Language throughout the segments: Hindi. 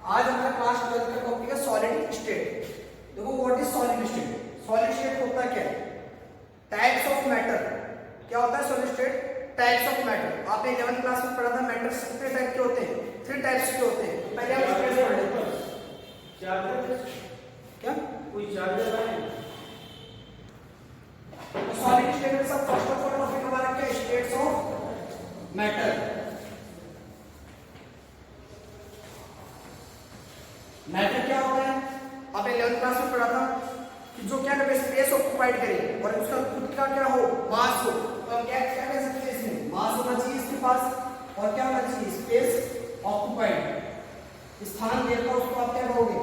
आज हमारा क्लास 12 का टॉपिक है सॉलिड स्टेट। देखो what is solid state? Solid state होता क्या है? Types of matter. क्या होता है solid state? Types of matter. आपने 11th क्लास में पढ़ा था मैटर कितने टाइप के होते हैं? 3 टाइप्स के होते हैं। पहले हम स्टेट पढ़े। क्या कोई चार्जर है? तो सॉलिड स्टेट में सब फर्स्ट ऑफ ऑल टॉपिक हमारा क्या? States of matter. मैटर क्या होता है? आपने 11th क्लास में पढ़ा था कि जो क्या करे, स्पेस ऑक्युपाइड करे और उसका खुद का क्या हो, मास हो। तो हम क्या क्या कह सकते हैं? इसमें मास होना चाहिए इसके पास और क्या होना चाहिए? Space occupied. स्थान देता उसको आप क्या कहोगे?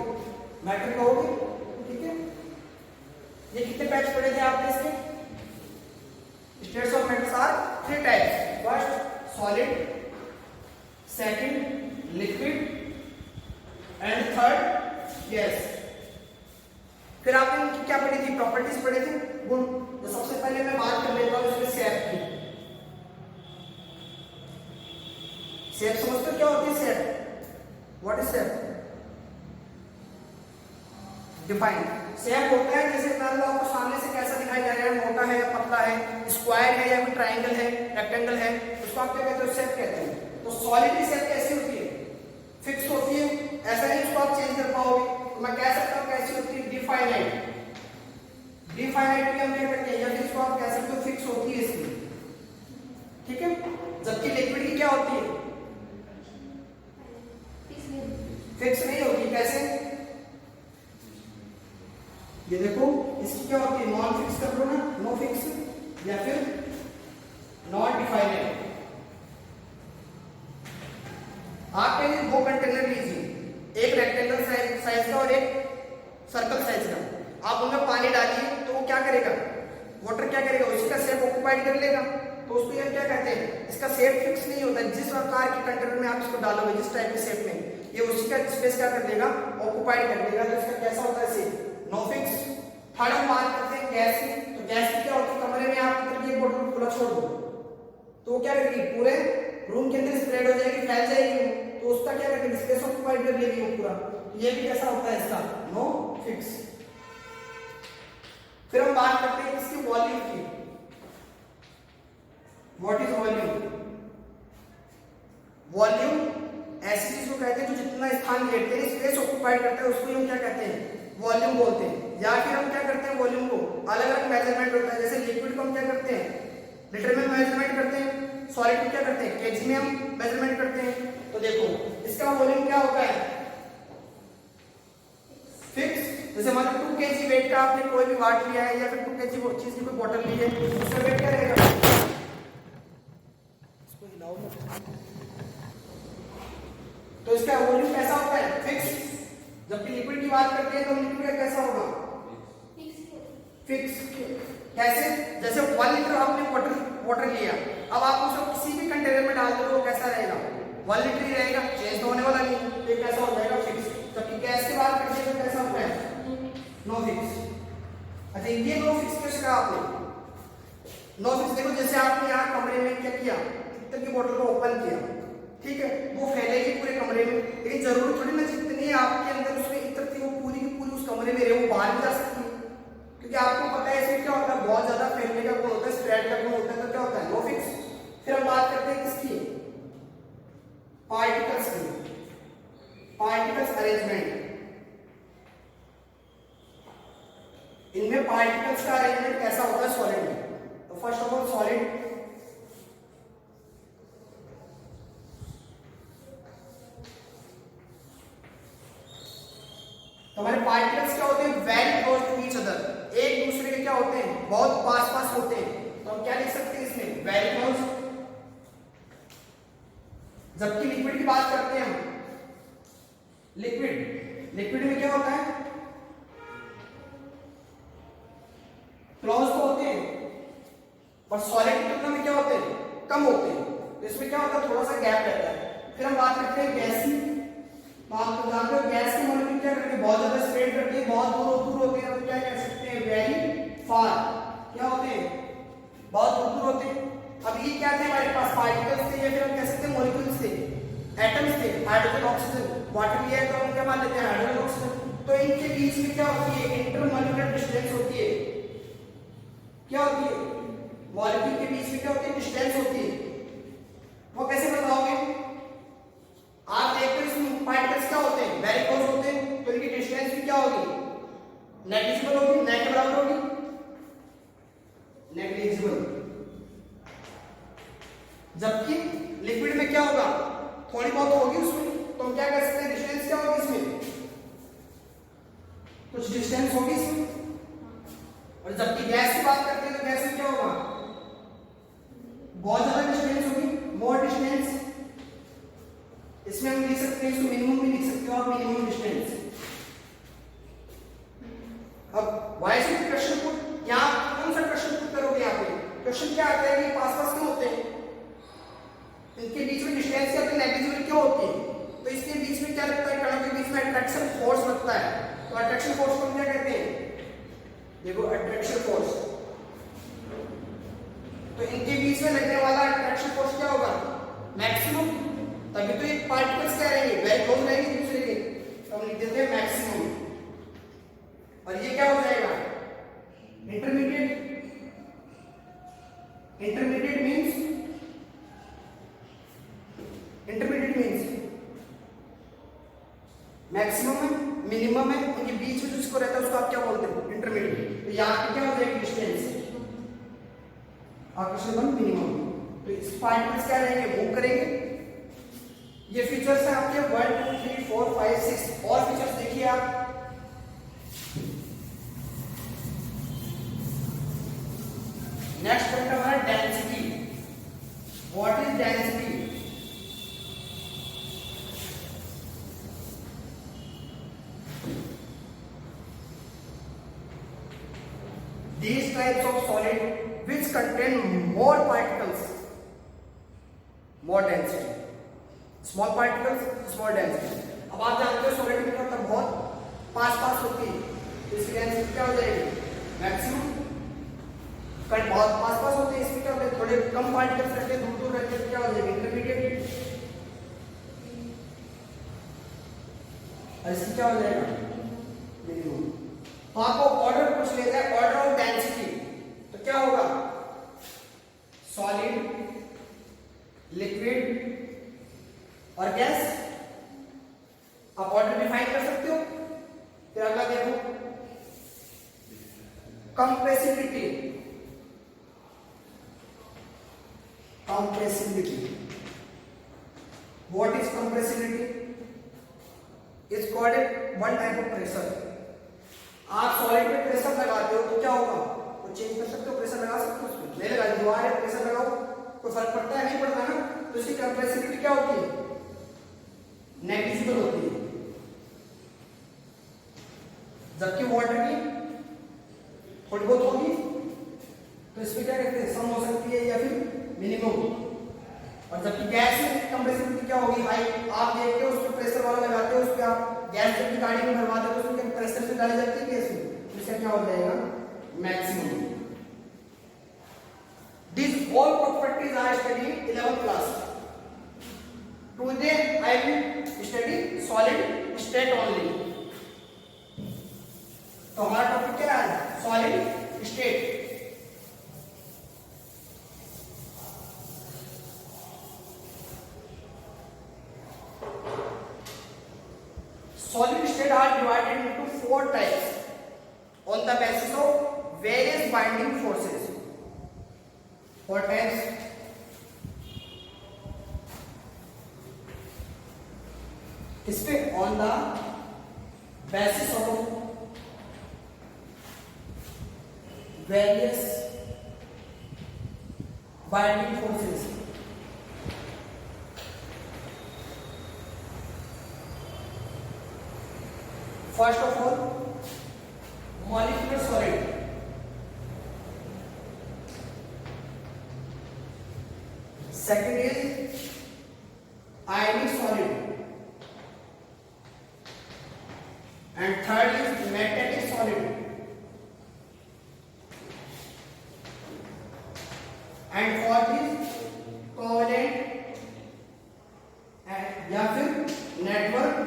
मैटर कहोगे। ठीक है, ये कितने टाइप्स पढ़े थे आपने इसके? States of matters are 3 types. First solid, second liquid and third gas. फिर आपने इनकी क्या पढ़ी थी? प्रॉपर्टीज पढ़े थे, गुण। तो सबसे पहले मैं बात कर लेता हूं इसमें शेप की। शेप समझते हो क्या होती है? Shape, what is shape? Define. Shape होता है जैसे मान लो आपको सामने से कैसा दिखाई दे रहा है, मोटा है या पतला है, स्क्वायर है या फिर ट्रायंगल है, रेक्टेंगल है, उसको आप क्या कहते हो? शेप कहते हैं। तो सॉलिड की शेप कैसी होती है? फिक्स होती है। ऐसा नहीं उसको आप चेंज कर पाओगे। तो मैं कह सकता हूं कैसी होती है? डिफाइनाइट। डिफाइनाइट भी हम क्या कहते हैं, या फिर इसको आप कह सकते हो फिक्स होती है इसकी। ठीक है, जबकि लिक्विड की क्या होती है? फिक्स नहीं होती। कैसे? ये देखो, इसकी क्या होती है? नॉन फिक्स कर लो ना, नो फिक्स, या फिर नॉन डिफाइनाइट। आप कहीं 2 कंटेनर लीजिए, एक रेक्टेंगल साइज का और एक सर्कल साइज का। आप उनमें पानी डालिए तो वो क्या करेगा? वाटर क्या करेगा? उसी का शेप ऑक्युपाइड कर लेगा। तो उसको ये क्या कहते हैं? इसका शेप फिक्स नहीं होता। जिस आकार के कंटेनर में आप इसको डालोगे, जिस टाइप के शेप में, ये उसी का स्पेस क्या कर देगा? ऑक्युपाइड कर देगा। तो इसका कैसा होता है शेप? No fix. थर्ड हम बात करते हैं गैस की। तो गैस की क्या होती है? कमरे में आप करके बोतल खुला छोड़ दो तो क्या करेगी? पूरे रूम के अंदर स्प्रेड हो जाएगी, फैल जाएगी। तो उसका क्या करेगी? स्पेस ऑक्युपाइड कर लेगी वो पूरा। ये भी कैसा होता है इसका? No fix. फिर हम बात करते हैं इसकी वॉल्यूम की। What is volume? वॉल्यूम ऐसी चीज को कहते हैं जो जितना स्थान घेरते हैं, स्पेस ऑक्युपाइड करता है, उसको हम क्या कहते हैं? वॉल्यूम बोलते हैं। या फिर हम क्या करते हैं? वॉल्यूम को अलग अलग मेजरमेंट होता है। जैसे लिक्विड को हम क्या करते हैं? लीटर में मेजरमेंट करते हैं। सॉलिड को क्या करते हैं? केजी में हम मेजरमेंट करते हैं। तो देखो इसका वॉल्यूम क्या होता है? फिक्स। जैसे मान लो 2 केजी वेट का आपने कोई भी वाट लिया है या फिर 2 केजी चीज की कोई बोतल ली है, उसका वेट क्या रहेगा? इसको हिलाओ मत। तो इसका वॉल्यूम कैसा होता है? फिक्स। जबकि लिक्विड की बात करते हैं तो लिक्विड का कैसा होगा? फिक्स। कैसे? जैसे 1 लीटर आपने वाटर लिया, अब आप उसको किसी भी कंटेनर में डाल दो तो कैसा रहेगा? 1 लीटर ही रहेगा, चेंज तो होने वाला नहीं। ये कैसा हो जाएगा? फिक्स। जबकि गैस की बात करते हैं तो कैसा होता है? No fix. अच्छा, ये नो फिक्स कैसे कहा आपने? नो फिक्स देखो, जैसे आपने यहाँ कमरे में क्या किया, इतर की बोतल को ओपन किया, ठीक है, वो फैलेगी पूरे कमरे में, लेकिन जरूरी थोड़ी ना जितनी आपके अंदर उसमें इतर थी वो पूरी की पूरी उस कमरे में रहे, वो बाहर भी जा सकती है। क्योंकि आपको पता है इसमें क्या होता है? बहुत ज्यादा फैलने का गुण होता है, स्प्रेड का गुण होता है। तो क्या होता है? No fix. फिर हम बात करते हैं किसकी? पार्टिकल्स की। Particles arrangement. इनमें पार्टिकल्स का अरेंजमेंट कैसा होता है सॉलिड में? तो फर्स्ट ऑफ ऑल सॉलिड, तो हमारे पार्टिकल्स क्या होते हैं? Very close to each other. एक दूसरे के क्या होते हैं? बहुत पास पास होते हैं। तो हम क्या लिख सकते हैं इसमें? Very close. जबकि लिक्विड की बात करते हैं हम, लिक्विड में क्या होता है? क्लोज तो होते हैं, और सॉलिड की तुलना में क्या होते हैं? कम होते हैं। तो इसमें क्या होता है? थोड़ा सा गैप रहता है। फिर हम बात करते हैं गैसी। तो आप जानते हो गैस के मॉलिक्यूल क्या करते हैं? बहुत ज्यादा स्प्रेड करते हैं, बहुत दूर होते हैं। हम क्या कह सकते हैं? Very far. क्या होते हैं? बहुत दूर होते हैं। अब ये क्या थे हमारे पास? पार्टिकल्स थे, या फिर हम कह सकते हैं मॉलिक्यूल्स थे, एटम्स थे, हाइड्रोजन, ऑक्सीजन, वाटर लिया है तो हम क्या क्या मान लेते हैं हाइड्रोजन ऑक्सीजन। तो इनके बीच में क्या होती है इंटरमॉलिक्यूलर डिस्टेंस होती है। क्या होती है मॉलिक्यूल के बीच में क्या होती है डिस्टेंस होती है। वो कैसे बताओगे आप देखते हो इसमें पार्टिकल्स क्या होते हैं वेरी क्लोज होते हैं तो इनकी डिस्टेंस भी क्या होगी नेग्लिजिबल होगी न के बराबर होगी नेग्लिजिबल। जबकि लिक्विड में क्या होगा थोड़ी बहुत होगी उसमें तो हम क्या कर सकते हैं डिस्टेंस क्या होगी इसमें कुछ डिस्टेंस होगी इसमें। और जबकि गैस की बात करते हैं तो गैस में क्या होगा बहुत ज्यादा डिस्टेंस होगी मोर डिस्टेंस। इसमें हम लिख सकते हैं इसको मिनिमम भी लिख सकते हो आप मिनिमम डिस्टेंस। अब वाई से क्वेश्चन पुट यहां कौन सा क्वेश्चन पुट करोगे यहाँ पे क्वेश्चन क्या आता है कि पास पास क्यों होते हैं इनके बीच में डिस्टेंस क्या होती है नेग्लिजिबल क्यों होती है। तो इसके बीच में क्या लगता है कणों के बीच में अट्रैक्शन फोर्स लगता है। तो अट्रैक्शन फोर्स को हम क्या कहते हैं देखो अट्रैक्शन फोर्स। तो इनके बीच में लगने वाला अट्रैक्शन फोर्स क्या होगा मैक्सिमम। तभी तो ये पार्टिकल्स क्या रहेंगे वेरी क्लोज रहेंगे दूसरे के तो हम लिख देते हैं मैक्सिमम। और ये क्या हो जाएगा इंटरमीडिएट। इंटरमीडिएट मींस मैक्सिमम है मिनिमम है उनके बीच में जिसको रहता है उसको आप क्या बोलते हैं इंटरमीडिएट। तो यहाँ पे क्या हो जाएगी डिस्टेंस आकर्षण मिनिमम। तो इस पार्टिकल्स क्या रहेंगे मूव करेंगे। ये फीचर्स हैं आपके 1 2 3 4 5 6 और फीचर्स देखिए आप। नेक्स्ट पॉइंट हमारा density. What is density. These types of solid which contain more particles, more density. Small particles, small density. अब आप जानते हो सॉलिड में मतलब बहुत पास होती है तो इसकी डेंसिटी क्या हो जाएगी मैक्सिमम। कण बहुत पास होते हैं इसमें क्या होता है थोड़े कम पार्टिकल्स रहते हैं दूर रहते हैं क्या हो जाएगी इंटरमीडिएट। और इसकी क्या हो जाएगा मिनिमम। तो आपको ऑर्डर पूछ लेते हैं ऑर्डर ऑफ डेंसिटी तो क्या होगा सॉलिड लिक्विड और गैस। आप ऑर्डर डिफाइन कर सकते हो। फिर अगला देखो compressibility. Compressibility what is compressibility is called one type of pressure. आप सॉलिड पे प्रेशर लगाते हो तो क्या होगा वो चेंज कर सकते हो प्रेशर लगा सकते हो उसमें नहीं लगा दीवार है प्रेशर लगाओ कोई फर्क पड़ता है नहीं पड़ता ना। तो इसकी कंप्रेसिबिलिटी क्या होती है नेग्लिजिबल होती है। जबकि वाटर की थोड़ी बहुत होगी तो इसमें क्या कहते हैं सम हो सकती है या फिर मिनिमम। और जबकि गैस में कंप्रेसिबिलिटी क्या होगी हाई। आप देखते हो उस पर प्रेशर वाला लगाते हो उस पर आप गैस जब भी गाड़ी में भरवाते हो तो उसमें प्रेशर से डाली जाती है गैस में तो इसका क्या हो जाएगा maximum. These all properties are studied in 11th class. Today I will study solid state only. तो हमारा टॉपिक क्या है solid state. Solid state are divided into 4 types on the basis of various binding forces. 4 types. इसपे on the basis of various binding forces. First of all, molecular solid. Second is ionic solid. And third is metallic solid. And fourth is covalent या फिर network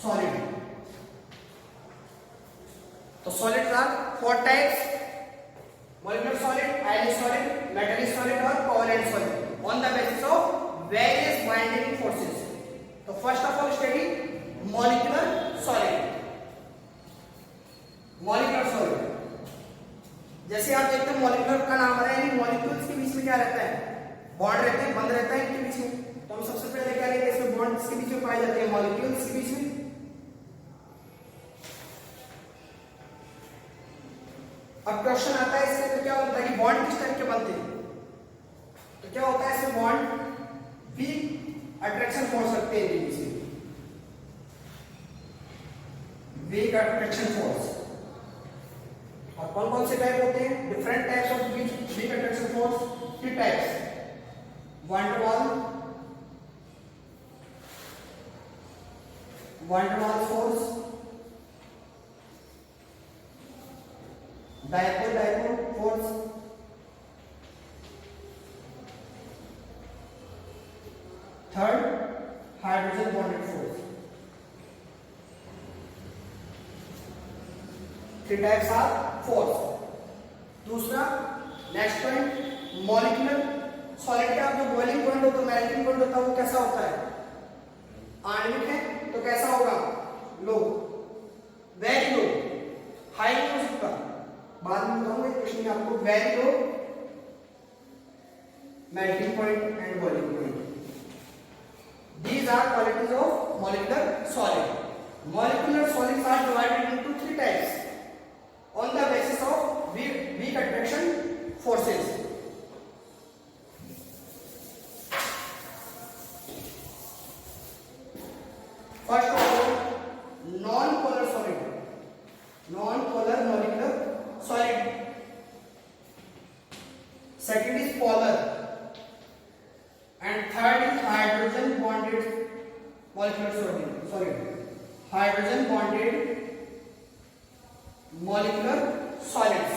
सॉलिड। तो solids are 4 types: molecular solid, ionic solid, metallic solid और covalent solid on the basis of various binding forces. तो first of all study molecular solid. molecular solid जैसे आप देखते हैं मॉलिक्यूलर का नाम आ रहा है, यानी मॉलिक्यूल्स के बीच में क्या रहता है, बॉन्ड रहते हैं, बंध रहता है इनके बीच में। तो हम सबसे पहले क्या लेंगे, इसमें बॉन्ड्स के बीच में पाए जाते हैं मॉलिक्यूल्स के बीच में। अब क्वेश्चन आता है इससे, तो क्या होता है कि बॉन्ड किस टाइप के बनते हैं? तो क्या होता है इसमें बॉन्ड वीक अट्रैक्शन फोर्स रखते हैं इनके बीच में, वीक अट्रैक्शन फोर्स। और कौन कौन से टाइप होते हैं? Different types of weak attraction force, 3 types: one to one force, dipole force, third hydrogen bonded force. 3 types of force. दूसरा नेक्स्ट पॉइंट, मॉलिक्यूलर सॉलिड का जो बॉइलिंग पॉइंट होता है, मेल्टिंग पॉइंट होता है, वो कैसा होता है? आणविक है तो कैसा होगा? लो, वेरी लो, हाई नहीं हो सकता, बाद में बताऊंगा क्वेश्चन में आपको। Very low melting point and boiling point, these are qualities of molecular solid. Molecular solids are divided into 3 types on the basis of weak attraction forces. First of all, non-polar solid, non-polar molecular solid. Second is polar, and third is hydrogen bonded molecular solid. Hydrogen bonded molecular solids.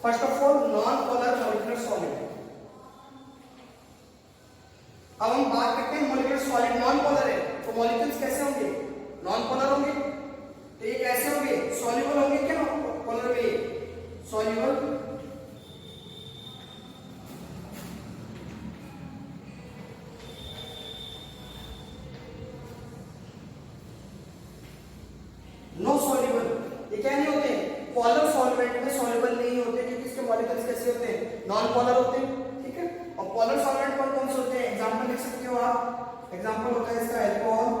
First of all, non-polar molecular solid. अब हम बात करते हैं मोलिकुलर सॉलिड नॉन पोलर है, तो मॉलिक्यूल्स कैसे होंगे? नॉन पोलर होंगे। तो ये कैसे होंगे? सॉल्युबल होंगे क्या पोलर में? सॉल्युबल। नो सॉल्युबल, ये क्या नहीं होते? पोलर सॉल्वेंट में सॉल्युबल नहीं होते, क्योंकि इसके मॉलिक्यूल्स कैसे होते हैं? नॉन पोलर होते हैं। ठीक है, और पोलर सॉल्वेंट कौन कौन से होते हैं? एग्जांपल लिख सकते हो आप। एग्जांपल होता है इसका alcohol,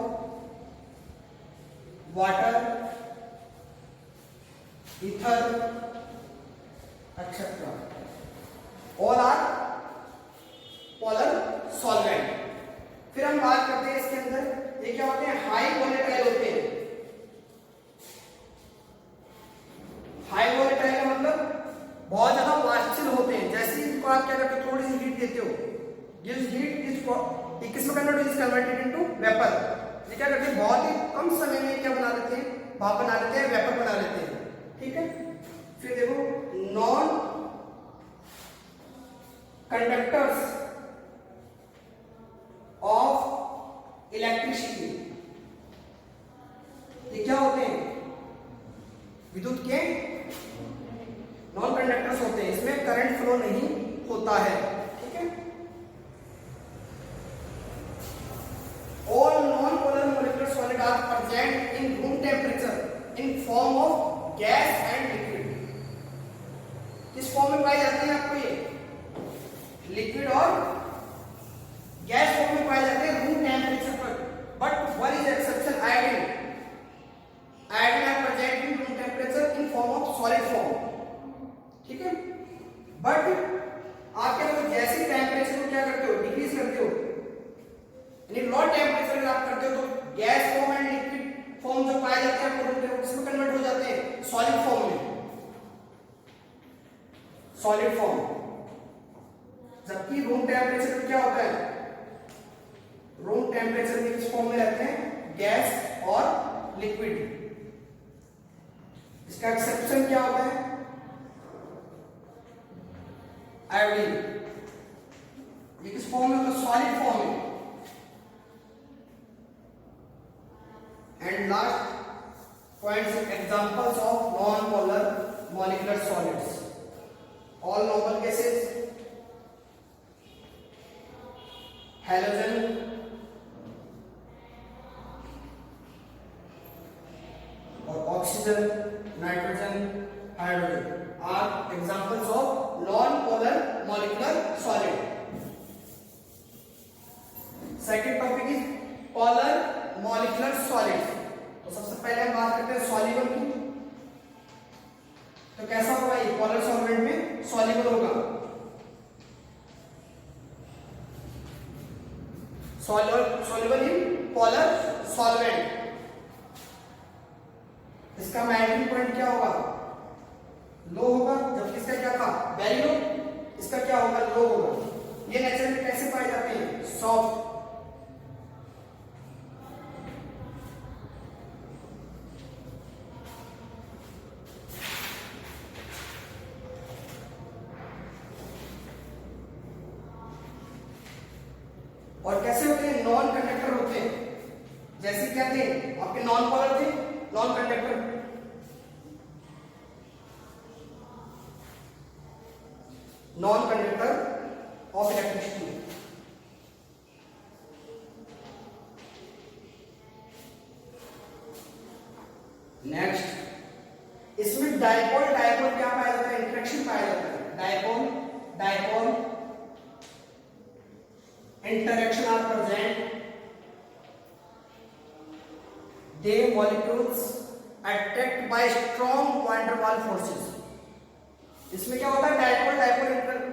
water, ether etcetera, all are polar solvent. फिर हम बात करते हैं इसके अंदर ये क्या होते हैं? हाई वोलेटाइल होते हैं। हाई वोलेटाइल का मतलब बहुत ज्यादा वाष्पशील होते हैं। जैसे इनको आप क्या करते हो? थोड़ी सी हीट देते हो, दिस हीट इज किसमें convert is converted into vapour. ये क्या करते हैं? बहुत ही कम समय में क्या बना लेते हैं? भाप बना लेते हैं, वेपर बना लेते हैं। ठीक है, फिर देखो नॉन कंडक्टर्स ऑफ इलेक्ट्रिसिटी, ये क्या होते हैं? विद्युत के नॉन कंडक्टर्स होते हैं, इसमें करंट फ्लो नहीं होता है। ठीक है, all non-polar molecular solid are present in room temperature in form of gas and liquid. किस फॉर्म में पाए जाते हैं आपको? ये लिक्विड और गैस फॉर्म में पाए जाते हैं रूम टेम्परेचर पर। But one is exception, iodine. Iodine are present in room temperature in form of solid form. ठीक है, बट आप क्या करते हो? जैसे टेम्परेचर को क्या करते हो? डिक्रीज करते हो, लो टेम्परेचर आप करते हो, तो gas form and liquid form जो पाए जाते हैं आपको किसमें कन्वर्ट हो जाते हैं? सॉलिड फॉर्म में, सॉलिड फॉर्म। जबकि रूम टेम्परेचर में क्या होता है? रूम टेम्परेचर में किस फॉर्म में रहते हैं? गैस और लिक्विड। इसका एक्सेप्शन क्या होता है? आयोडीन। ये किस फॉर्म में होता है? सॉलिड फॉर्म में। And last points examples of non polar molecular solids. All normal cases, halogen और oxygen, nitrogen, hydrogen are examples of non polar molecular solid. Second topic is polar molecular solids. तो सबसे पहले हम बात करते हैं सॉल्युबल की. तो कैसा होगा ये पोलर सॉल्वेंट में सॉल्युबल होगा. Soluble in polar solvent. इसका मेल्टिंग पॉइंट क्या होगा? लो होगा, जबकि इसका क्या था? Very low. इसका क्या होगा? लो होगा. ये नेचर में कैसे पाए जाते हैं? सॉफ्ट. और कैसे होते हैं? नॉन कंडक्टर होते हैं. जैसे क्या थे आपके? नॉन पोलर थे, non conductor. Non conductor of electricity. Next, इसमें डायपोल डायपोल क्या पाया जाता है? इंटरेक्शन पाया जाता है. Dipole dipole interaction are present. They molecules attract by strong van der Waals forces. इसमें क्या होता है? डायपोल डायपोल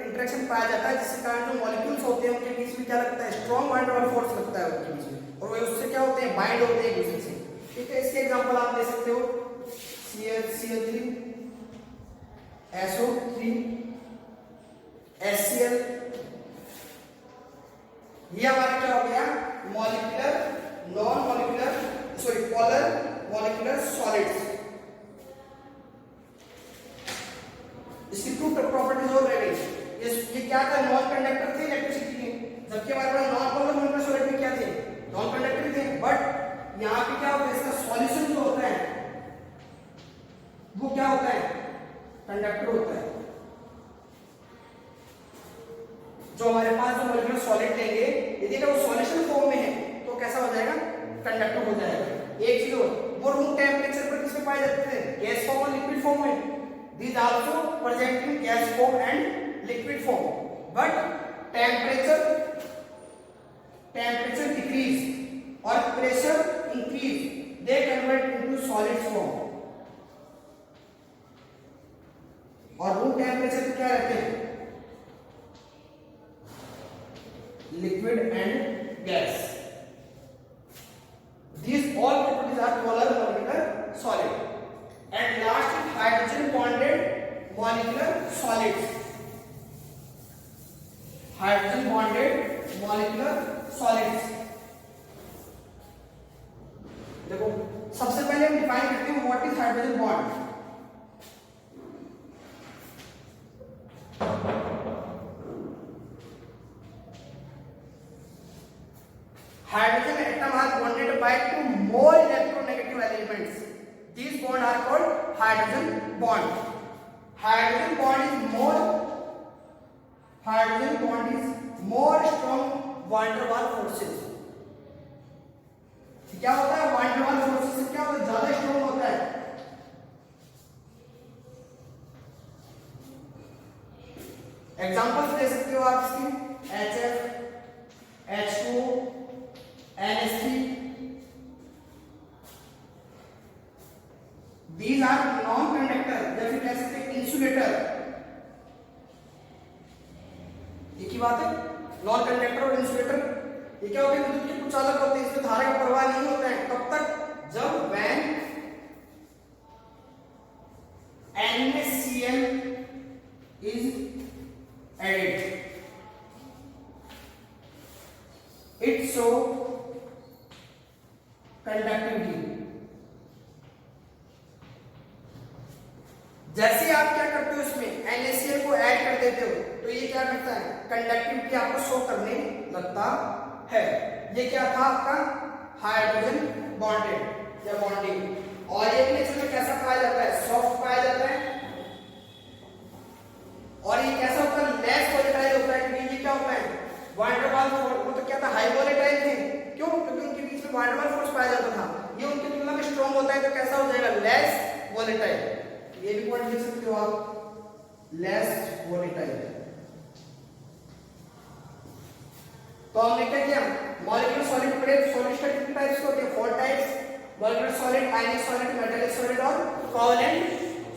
इंटरेक्शन पाया जाता है, जिसके कारण जो मॉलिक्यूल्स होते हैं उनके बीच में क्या लगता है? Strong van der Waals force लगता है उनके बीच में, और वो उससे क्या होते हैं? बाइंड होते हैं एक दूसरे से. ठीक है, इसके एग्जांपल आप दे सकते हो. CH3, SO3, HCl. ये हमारा क्या हो गया? Molecular non molecular polar molecular solids. इसकी टू प्रॉपर्टीज और रह गई. ये क्या था? नॉन कंडक्टर थे इलेक्ट्रिसिटी के, जबकि हमारे पास नॉन पोलर मॉलिक्यूलर सॉलिड में क्या थे? नॉन कंडक्टर थे. बट यहाँ पे क्या होता है? इसका सॉल्यूशन जो होता है वो क्या होता है? कंडक्टर होता है. जो हमारे पास जो मॉलिक्यूलर सॉलिड लेंगे, यदि वो सॉल्यूशन फॉर्म में है तो कैसा हो जाएगा? कंडक्टर हो जाएगा. एक चीज और, वो रूम टेम्परेचर पर किसमें पाए जाते हैं? गैस फॉर्म और लिक्विड फॉर्म में. These also present in gas form and liquid form. But temperature decrease और pressure increase, they convert into solids form. और रूम टेम्परेचर पे क्या रहते हैं? liquid and gas. These all properties are polar molecular solid. And last is hydrogen bonded molecular solids. Hydrogen bonded molecular solids. देखो, सबसे पहले हम डिफाइन करते हैं what is hydrogen bond. Hydrogen atom are bonded by two more electronegative elements. These bonds are called hydrogen bond. Hydrogen bond is more strong van der Waals forces. क्या होता है? van der Waals forces से क्या होता है? ज्यादा स्ट्रॉन्ग होता है. एग्जांपल्स दे सकते हो आप इसकी. HF, H2, NH3. These are non-conductor, या फिर कह सकते हैं इंसुलेटर. एक ही बात है, नॉन कंडक्टर और इंसुलेटर. ये क्या होता है? विद्युत के कुछ अलग होते हैं, इसमें धारा का प्रवाह नहीं होता है. कब तक? जब when NaCl is added. It show conductivity. जैसे आप क्या करते हो? इसमें NaCl को ऐड कर देते हो तो ये क्या करता है? कंडक्टिविटी आपको शो करने लगता है. ये क्या था आपका? Hydrogen bonded. या बॉन्डिंग। और ये भी नेचर में कैसा पाया जाता है, सॉफ्ट पाया जाता है। और ये कैसा होता है, लेस वोलेटाइल होता है, क्योंकि ये क्या होता है, वैन डर वाल्स वो तो क्या था, हाई वोलेटाइल थे। क्यों? क्योंकि उनके बीच में वैन डर वाल्स फोर्स पाया जाता था। ये उनकी तुलना में स्ट्रांग होता है, तो कैसा हो जाएगा, लेस वोलेटाइल। ये भी पॉइंट लिख सकते हो आप, लेस वोलेटाइल। तो हमने क्या किया, मॉलिक्यूलर सॉलिड पढ़े। सॉलिड कितने टाइप्स के होते हैं, 4 types, molecular solid, ionic solid, metallic solid और covalent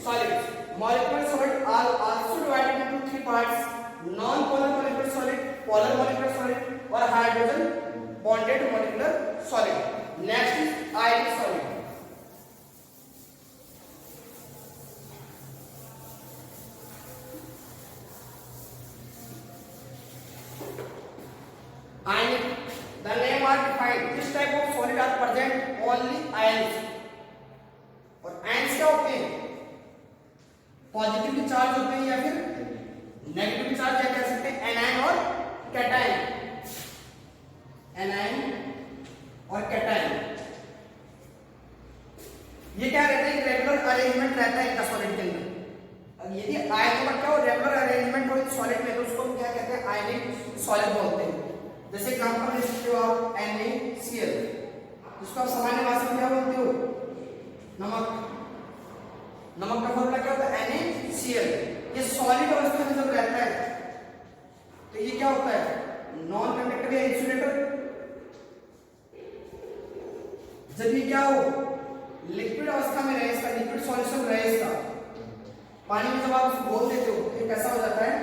solids. Molecular solid are also divided into 3 parts: non-polar molecular solid, polar molecular solid, or hydrogen bonded molecular solid. Next is ionic solid. Ionic. The name are defined. This type of solid are present only ions. और ions क्या होते हैं, पॉजिटिवली चार्ज होते हैं या फिर नेगेटिवली चार्ज, क्या कह सकते हैं, एनायन और कैटायन। एनायन और कैटायन ये क्या रहता है, रेगुलर अरेंजमेंट रहता है इनका सॉलिड के अंदर। अब यदि आयन का क्या हो, रेगुलर अरेंजमेंट हो सॉलिड में, तो उसको हम क्या कहते हैं, आयनिक सॉलिड बोलते हैं। जैसे एग्जांपल ले सकते हो आप NaCl, जिसको आप सामान्य भाषा में क्या बोलते हो, नमक। नमक का फॉर्मूला क्या होता है, NaCl। ये सॉलिड अवस्था में जब रहता है तो ये क्या होता है, नॉन कंडक्टर या इंसुलेटर। जब ये क्या हो, लिक्विड अवस्था में रहे, इसका लिक्विड सॉल्यूशन रहे, इसका पानी में जब आप उसको घोल देते हो तो ये कैसा हो जाता है,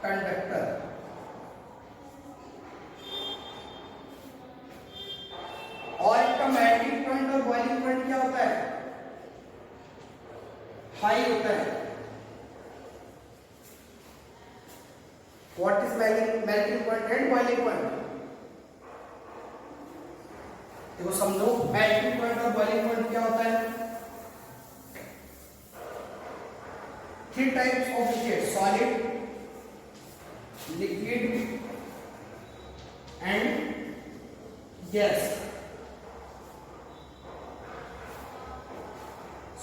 कंडक्टर। और इसका मेल्टिंग पॉइंट और बॉइलिंग पॉइंट क्या होता है, हाई होता है। What is melting point and boiling point, देखो समझो, मेल्टिंग पॉइंट और बॉइलिंग पॉइंट क्या होता है, 3 types of liquid, solid, liquid and gas.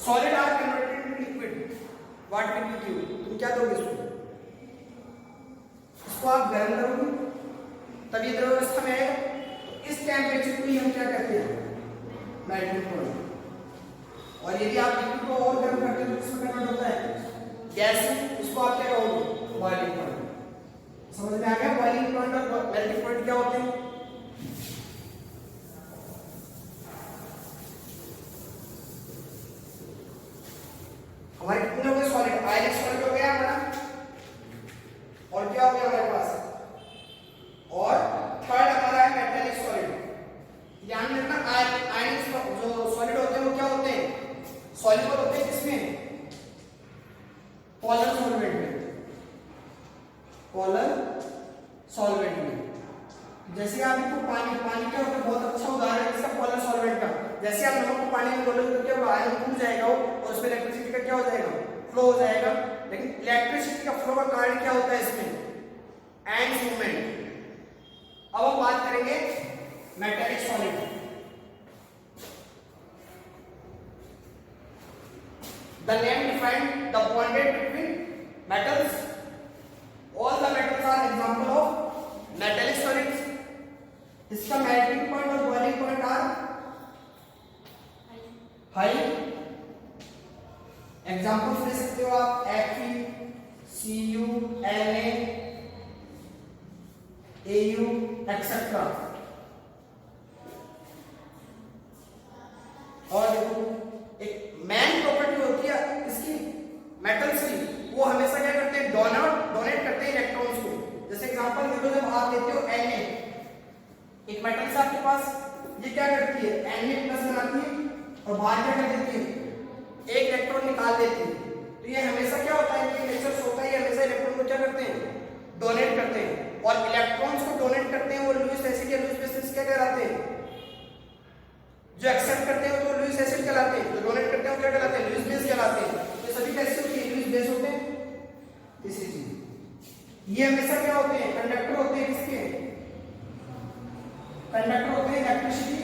Solid are converted to liquid, what will be give, तुम क्या दोगे इसको, इसको आप गर्म करोगे तभी द्रव अवस्था में आएगा। इस टेम्परेचर को ही हम क्या कहते हैं, मेल्टिंग पॉइंट। और यदि आप लिक्विड को और गर्म करते हो तो किसमें कन्वर्ट होता है, गैस, इसको आप क्या कहोगे, बॉइलिंग पॉइंट। समझ में आ गया, बॉइलिंग पॉइंट और मेल्टिंग पॉइंट क्या होते हैं। हमारे कितने हो गए सॉलिड, आयनिक सॉलिड हो गया हमारा, और क्या हो गया हमारे पास, और थर्ड हमारा है मेटालिक सॉलिड। ध्यान रखना, आयनिक जो सॉलिड होते हैं वो क्या होते हैं, सॉल्युबल होते हैं किसमें, पोलर सॉल्वेंट में, पोलर सॉल्वेंट में। जैसे आप इसको पानी क्या होता है, बहुत अच्छा उदाहरण है इसका पोलर सॉल्वेंट का। जैसे आप नमक को पानी में घोलोगे तो क्या होगा, आयन टूट जाएगा और उसमें इलेक्ट्रिसिटी का क्या हो जाएगा, फ्लो हो जाएगा। लेकिन इलेक्ट्रिसिटी का फ्लो का कारण क्या होता है इसमें, एंड मूवमेंट। अब हम बात करेंगे metallic solid. The name defined the bonded between metals, all the metals are example of metallic solids. इसका मेल्टिंग पॉइंट और boiling point are high. Examples ले सकते हो आप Fe, Cu, Na, Au etcetera. और देखो एक मेन प्रॉपर्टी होती है इसकी मेटल्स की, वो हमेशा क्या करते हैं, डोनेट करते हैं इलेक्ट्रॉन्स को। जैसे एग्जांपल देखो, जब आप लेते हो Na, एक मेटल से आपके पास, ये क्या करती है, Na+ बनाती है और बाहर क्या कर देती है, एक इलेक्ट्रॉन निकाल देती है। तो ये हमेशा क्या होता है कि नेचर होता है, हमेशा इलेक्ट्रॉन को क्या करते हैं, डोनेट करते हैं। और इलेक्ट्रॉन्स को डोनेट करते हैं वो लुईस एसिड या लुईस बेस क्या कहलाते हैं, जो एक्सेप्ट करते हैं तो लुईस एसिड कहलाते हैं, जो डोनेट करते हैं वो क्या कहलाते हैं, लुईस बेस कहलाते हैं। तो सभी कैसे होती है, लुईस बेस होते हैं। तीसरी चीज, ये हमेशा क्या होते हैं, कंडक्टर होते हैं। किसके कंडक्टर होते हैं, इलेक्ट्रिसिटी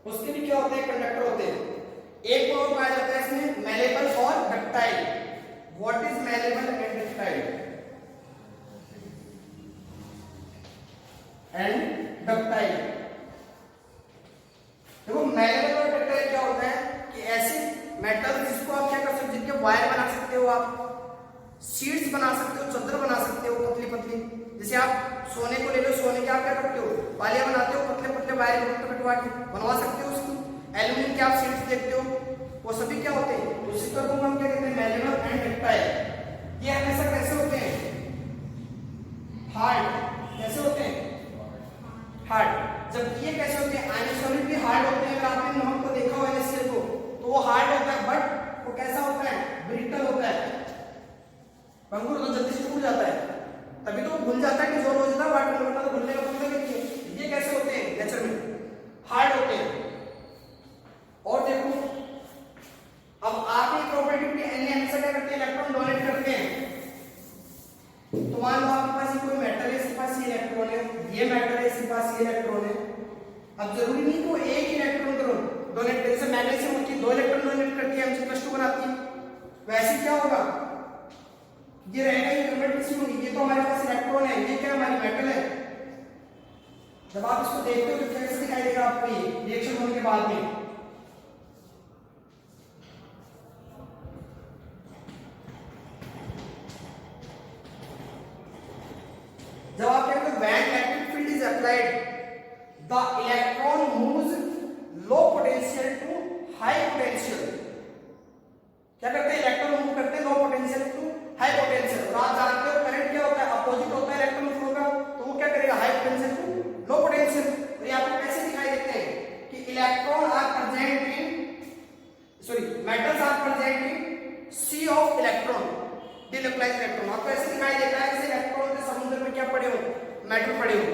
उसके भी क्या होते हैं, कंडक्टर होते हैं। एक को और पाया जाता है इसमें मैलेबल और ductile. What is malleable and ductile? And ductile. देखो मैलेबल और डक्टाइल क्या होता है कि ऐसे मेटल जिसको आप क्या कर सकते हो, जिनके वायर बना सकते हो, आप शीट्स बना सकते हो, चादर बना सकते हो पतली पतली। जैसे आप सोने को ले लो, सोने के आप क्या करते हो, पालियां बनाते हो, पतले पतले वायर कटवा के बनवा सकते हो उसकी। एल्यूमिनियम के आप शीट्स देखते हो, वो सभी क्या होते हैं, उसी को हम क्या कहते हैं, मैलेबल एंड डक्टाइल। ये हमेशा कैसे होते हैं, हार्ड। कैसे होते हैं, हार्ड। जब ये कैसे होते हैं, आइसोलेट भी हार्ड होते हैं। अगर आपने नमक को देखा हो NaCl को, तो वो हार्ड होता है, बट वो कैसा होता है, ब्रिटल होता है। अंगूर तो जल्दी से टूट जाता है, तभी तो भूल जाता है कि जोर हो जाता है वाटर में, तो भूलने का मतलब है कि ये कैसे होते हैं, नेचर में हार्ड होते हैं। और देखो अब आप एक प्रॉपर्टी की हमेशा क्या करते हैं, इलेक्ट्रॉन डोनेट करते हैं। तो मान लो आपके पास कोई मेटल है, इसके पास ये इलेक्ट्रॉन है, ये मेटल है, इसके पास ये इलेक्ट्रॉन है। अब जरूरी नहीं कि वो एक ही इलेक्ट्रॉन डोनेट करे। जैसे मैग्नीशियम होती है, 2 इलेक्ट्रॉन डोनेट करती है, Mg+2 बनाती है। वैसे क्या होगा, ये रहेगा, ये कन्वर्ट किसी होगी। ये तो हमारे पास इलेक्ट्रॉन है, ये क्या हमारी मेटल है। जब आप इसको देखते हो तो कैसे दिखाई देगा आपको ये रिएक्शन होने के बाद में। जब आप कहते हो when electric field is applied the electron moves low potential to high potential. क्या करते हैं, इलेक्ट्रॉन मूव करते हैं low potential to high potential. और आप जानते हो करंट क्या होता है, अपोजिट होता है इलेक्ट्रॉन फ्लो का, तो वो क्या करेगा, high potential to low potential. और ये आपको कैसे दिखाई देते हैं कि electron are present in metals are present in sea of electron, delocalised electron. आपको ऐसे दिखाई देता है जैसे इलेक्ट्रॉन के समुद्र में क्या पड़े हो, मेटल पड़े हो।